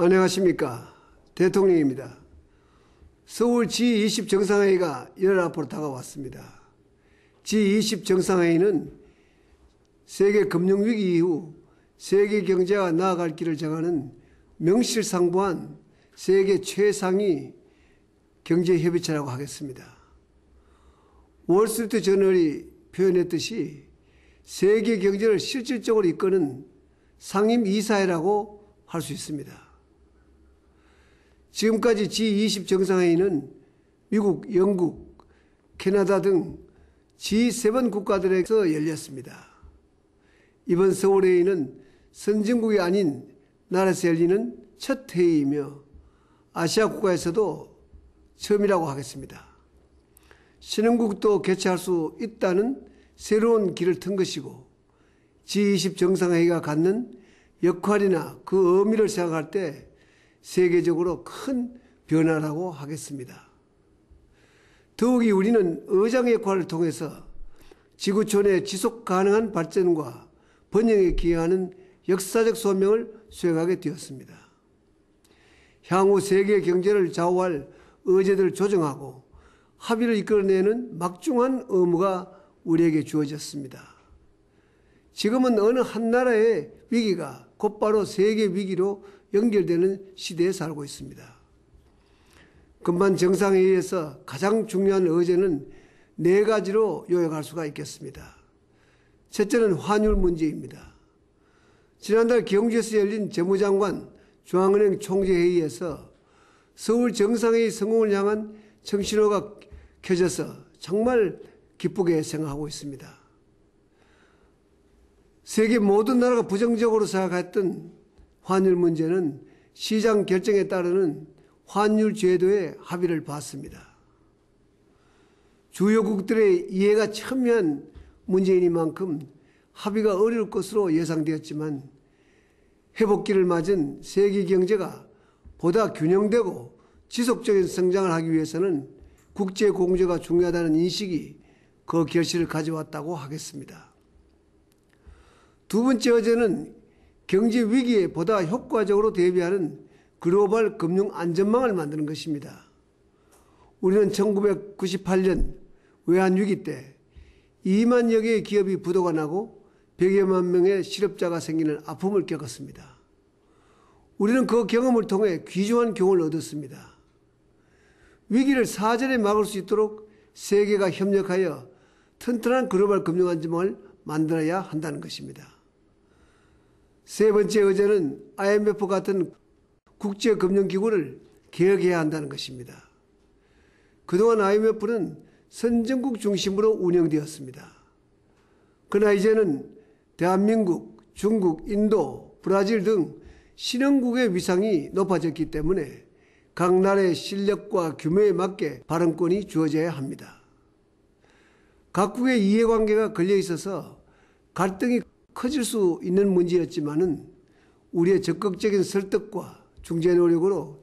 안녕하십니까. 대통령입니다. 서울 G20 정상회의가 열흘 앞으로 다가왔습니다. G20 정상회의는 세계 금융위기 이후 세계 경제가 나아갈 길을 정하는 명실상부한 세계 최상위 경제협의체라고 하겠습니다. 월스트리트 저널이 표현했듯이 세계 경제를 실질적으로 이끄는 상임이사회라고 할 수 있습니다. 지금까지 G20 정상회의는 미국, 영국, 캐나다 등 G7 국가들에서 열렸습니다. 이번 서울회의는 선진국이 아닌 나라에서 열리는 첫 회의이며 아시아 국가에서도 처음이라고 하겠습니다. 신흥국도 개최할 수 있다는 새로운 길을 튼 것이고 G20 정상회의가 갖는 역할이나 그 의미를 생각할 때 세계적으로 큰 변화라고 하겠습니다. 더욱이 우리는 의장 역할을 통해서 지구촌의 지속 가능한 발전과 번영에 기여하는 역사적 소명을 수행하게 되었습니다. 향후 세계 경제를 좌우할 의제들을 조정하고 합의를 이끌어내는 막중한 의무가 우리에게 주어졌습니다. 지금은 어느 한 나라의 위기가 곧바로 세계 위기로 연결되는 시대에 살고 있습니다. 금반 정상회의에서 가장 중요한 의제는 4가지로 요약할 수가 있겠습니다. 첫째는 환율 문제입니다. 지난달 경주에서 열린 재무장관 중앙은행 총재회의에서 서울 정상회의 성공을 향한 청신호가 켜져서 정말 기쁘게 생각하고 있습니다. 세계 모든 나라가 부정적으로 생각했던 환율 문제는 시장 결정에 따르는 환율 제도에 합의를 봤습니다. 주요국들의 이해가 첨예한 문제이니만큼 합의가 어려울 것으로 예상되었지만 회복기를 맞은 세계 경제가 보다 균형되고 지속적인 성장을 하기 위해서는 국제 공조가 중요하다는 인식이 그 결실을 가져왔다고 하겠습니다. 두 번째 어제는 경제 위기에 보다 효과적으로 대비하는 글로벌 금융 안전망을 만드는 것입니다. 우리는 1998년 외환위기 때 2만여 개의 기업이 부도가 나고 100여만 명의 실업자가 생기는 아픔을 겪었습니다. 우리는 그 경험을 통해 귀중한 교훈을 얻었습니다. 위기를 사전에 막을 수 있도록 세계가 협력하여 튼튼한 글로벌 금융 안전망을 만들어야 한다는 것입니다. 세 번째 의제는 IMF 같은 국제금융기구를 개혁해야 한다는 것입니다. 그동안 IMF는 선진국 중심으로 운영되었습니다. 그러나 이제는 대한민국, 중국, 인도, 브라질 등 신흥국의 위상이 높아졌기 때문에 각 나라의 실력과 규모에 맞게 발언권이 주어져야 합니다. 각국의 이해관계가 걸려 있어서 갈등이 커질 수 있는 문제였지만은 우리의 적극적인 설득과 중재 노력으로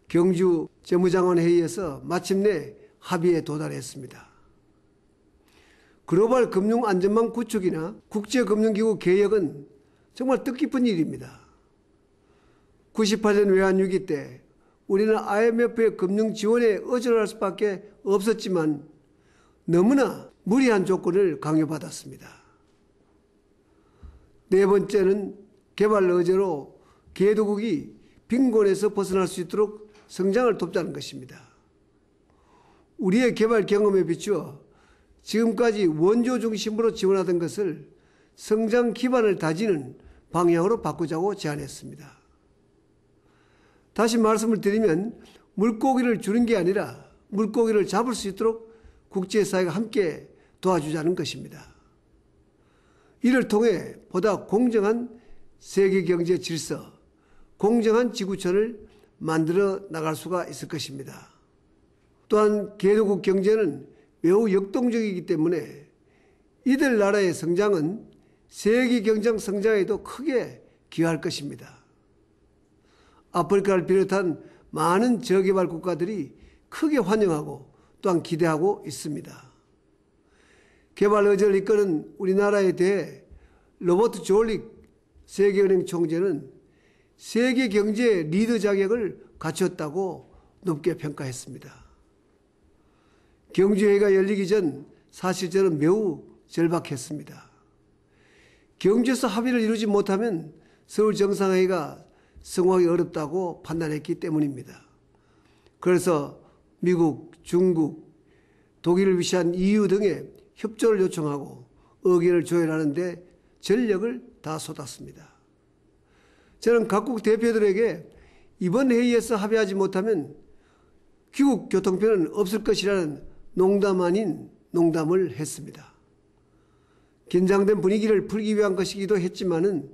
경주 재무장관 회의에서 마침내 합의에 도달했습니다. 글로벌 금융 안전망 구축이나 국제금융기구 개혁은 정말 뜻깊은 일입니다. 98년 외환위기 때 우리는 IMF의 금융 지원에 의존할 수밖에 없었지만 너무나 무리한 조건을 강요받았습니다. 네 번째는 개발 의제로 개도국이 빈곤에서 벗어날 수 있도록 성장을 돕자는 것입니다. 우리의 개발 경험에 비추어 지금까지 원조 중심으로 지원하던 것을 성장 기반을 다지는 방향으로 바꾸자고 제안했습니다. 다시 말씀을 드리면 물고기를 주는 게 아니라 물고기를 잡을 수 있도록 국제사회가 함께 도와주자는 것입니다. 이를 통해 보다 공정한 세계 경제 질서, 공정한 지구촌을 만들어 나갈 수가 있을 것입니다. 또한 개도국 경제는 매우 역동적이기 때문에 이들 나라의 성장은 세계 경제 성장에도 크게 기여할 것입니다. 아프리카를 비롯한 많은 저개발 국가들이 크게 환영하고 또한 기대하고 있습니다. 개발 의제를 이끄는 우리나라에 대해 로버트 졸릭 세계은행 총재는 세계 경제 리더 자격을 갖췄다고 높게 평가했습니다. 경주회의가 열리기 전 사실 저는 매우 절박했습니다. 경주에서 합의를 이루지 못하면 서울 정상회의가 성공하기 어렵다고 판단했기 때문입니다. 그래서 미국, 중국, 독일을 위시한 EU 등에 협조를 요청하고 의견을 조율하는 데 전력을 다 쏟았습니다. 저는 각국 대표들에게 이번 회의에서 합의하지 못하면 귀국 교통편은 없을 것이라는 농담 아닌 농담을 했습니다. 긴장된 분위기를 풀기 위한 것이기도 했지만은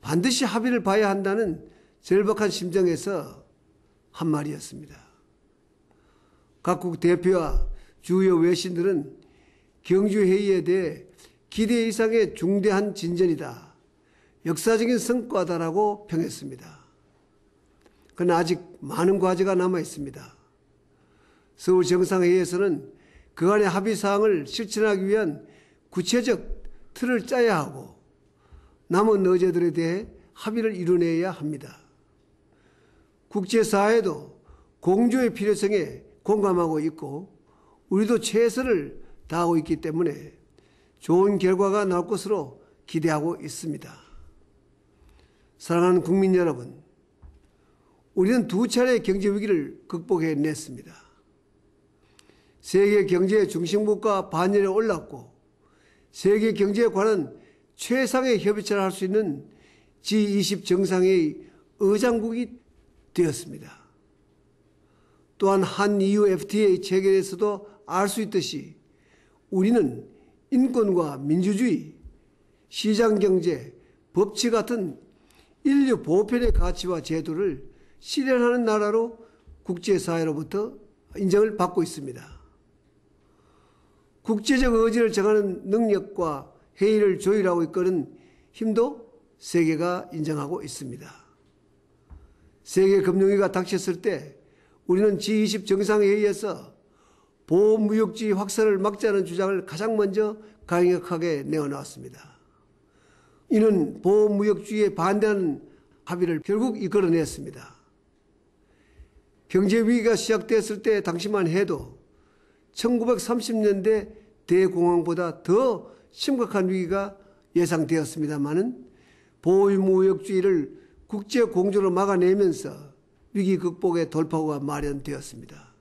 반드시 합의를 봐야 한다는 절박한 심정에서 한 말이었습니다. 각국 대표와 주요 외신들은 경주회의에 대해 기대 이상의 중대한 진전이다, 역사적인 성과다라고 평했습니다. 그러나 아직 많은 과제가 남아 있습니다. 서울 정상회의에서는 그간의 합의사항을 실천하기 위한 구체적 틀을 짜야 하고 남은 의제들에 대해 합의를 이뤄내야 합니다. 국제사회도 공조의 필요성에 공감하고 있고 우리도 최선을 다하고 있기 때문에 좋은 결과가 나올 것으로 기대하고 있습니다. 사랑하는 국민 여러분, 우리는 두 차례 경제 위기를 극복해냈습니다. 세계 경제의 중심국가 반열에 올랐고 세계 경제에 관한 최상의 협의체를 할 수 있는 G20 정상회의 의장국이 되었습니다. 또한 한EU FTA 체결에서도 알 수 있듯이 우리는 인권과 민주주의, 시장경제, 법치 같은 인류 보편의 가치와 제도를 실현하는 나라로 국제사회로부터 인정을 받고 있습니다. 국제적 의지를 정하는 능력과 회의를 조율하고 이끄는 힘도 세계가 인정하고 있습니다. 세계 금융위기가 닥쳤을 때 우리는 G20 정상회의에서 보호무역주의 확산을 막자는 주장을 가장 먼저 강력하게 내어놓았습니다. 이는 보호무역주의에 반대하는 합의를 결국 이끌어냈습니다. 경제위기가 시작됐을 때 당시만 해도 1930년대 대공황보다 더 심각한 위기가 예상되었습니다마는 보호무역주의를 국제공조로 막아내면서 위기 극복의 돌파구가 마련되었습니다.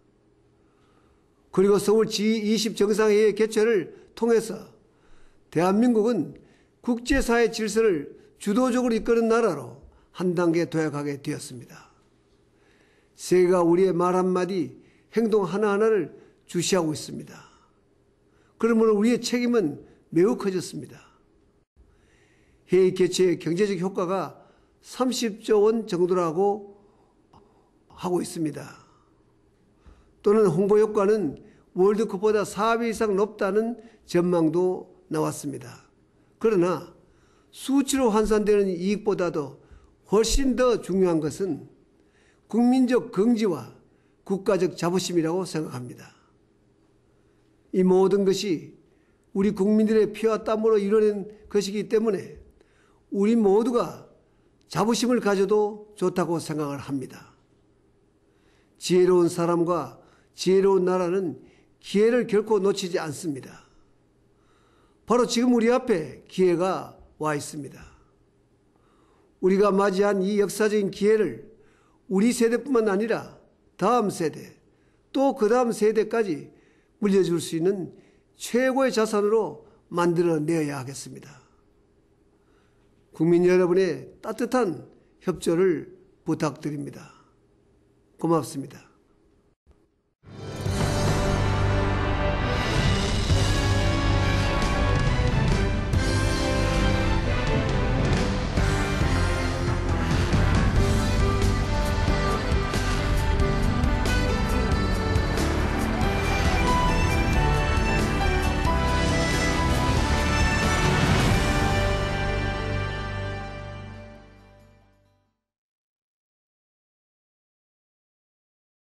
그리고 서울 G20 정상회의 개최를 통해서 대한민국은 국제사회 질서를 주도적으로 이끄는 나라로 한 단계 도약하게 되었습니다. 세계가 우리의 말 한마디, 행동 하나하나를 주시하고 있습니다. 그러므로 우리의 책임은 매우 커졌습니다. 회의 개최의 경제적 효과가 30조 원 정도라고 하고 있습니다. 또는 홍보 효과는 월드컵보다 4배 이상 높다는 전망도 나왔습니다. 그러나 수치로 환산되는 이익보다도 훨씬 더 중요한 것은 국민적 긍지와 국가적 자부심이라고 생각합니다. 이 모든 것이 우리 국민들의 피와 땀으로 이뤄낸 것이기 때문에 우리 모두가 자부심을 가져도 좋다고 생각을 합니다. 지혜로운 사람과 지혜로운 나라는 기회를 결코 놓치지 않습니다. 바로 지금 우리 앞에 기회가 와 있습니다. 우리가 맞이한 이 역사적인 기회를 우리 세대뿐만 아니라 다음 세대, 또 그 다음 세대까지 물려줄 수 있는 최고의 자산으로 만들어내야 하겠습니다. 국민 여러분의 따뜻한 협조를 부탁드립니다. 고맙습니다.